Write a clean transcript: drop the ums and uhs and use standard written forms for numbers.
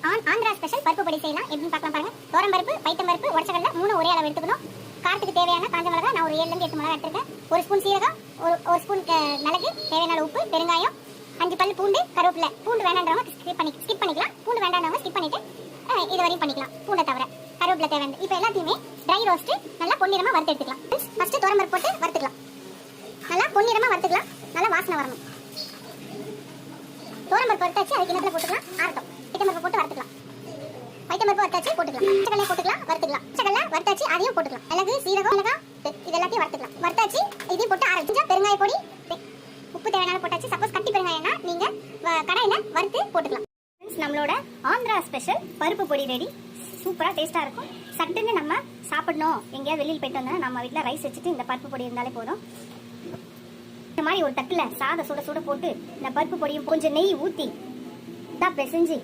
Andhra special பருப்பு பொடி செய்யலாம். எப்படின்னு பார்க்கலாம் பாருங்க. தோரம் பருப்பு, பைத்தம் பருப்பு, உடச்சக்கடலை 3 ஒரே அளவு எடுத்துக்கணும். காரத்துக்கு தேவையான காஞ்ச மிளகாய் நான் ஒரு 7 இருந்து 8 மிளகாய் எடுத்துருக்கேன். 1 ஸ்பூன் சீரகம், ஒரு ஸ்பூன் மிளகு, தேவையான அளவு உப்பு, பெருங்காயம், 5 பல் பூண்டு, கருவேப்பிலை. பூண்டு வேண்டான்றவங்க ஸ்கிப் பண்ணிக்கலாம். பூண்டு வேண்டான்றவங்க ஸ்கிப் பண்ணிட்டு இது வரையும் பண்ணிக்கலாம். பூண்டை தவிர கருவேப்பிலை தேவையான. இப்போ எல்லாத்தையுமே ட்ரை ரோஸ்ட் நல்லா பொன்னிறமா வறுத்து எடுத்துக்கலாம். ஃபர்ஸ்ட் தோரம் பருப்பு போட்டு வறுத்துக்கலாம். நல்லா பொன்னிறமா வறுத்துக்கலாம். நல்லா வாசனை வரணும். தோரம் பருப்பு வறுத்தாச்சு, அதுக்கு கிணத்துல போட்டுக்கலாம். ஆறட்டும். பைத்தம் பருப்பு போட்டு வறுத்துக்கலாம். பைத்தம் பருப்பு வறுத்தாச்சு போட்டுக்கலாம். உடச்சக்கடலை போட்டுக்கலாம், வறுத்துக்கலாம். உடச்சக்கடலை வறுத்தாச்சு, அதையும் போட்டுக்கலாம். மிளகு, சீரகம், மிளகாய் இது எல்லாத்தையும் வறுத்துக்கலாம். வறுத்தாச்சு, இதையும் போட்டு ஆரம்பிச்சா பெருங்காய பொடி, உப்பு தேவையான போட்டாச்சு. சப்போஸ் கட்டி பெருங்காயம்னா நீங்க கடாயில வறுத்து போட்டுக்கலாம். நம்மளோட ஆந்திரா ஸ்பெஷல் பருப்பு பொடி ரெடி. சூப்பரா டேஸ்டா இருக்கும். சட்டுன்னு நம்ம சாப்பிடணும், எங்கேயாவது வெளியில் போயிட்டு வந்தோம்னா நம்ம வீட்டில் ரைஸ் வச்சுட்டு இந்த பருப்பு பொடி இருந்தாலே போதும். இந்த மாதிரி ஒரு தட்டில் சாதம் சுட சுட போட்டு இந்த பருப்பு பொடியும் கொஞ்சம் நெய் ஊற்றி தான் பிசைஞ்சு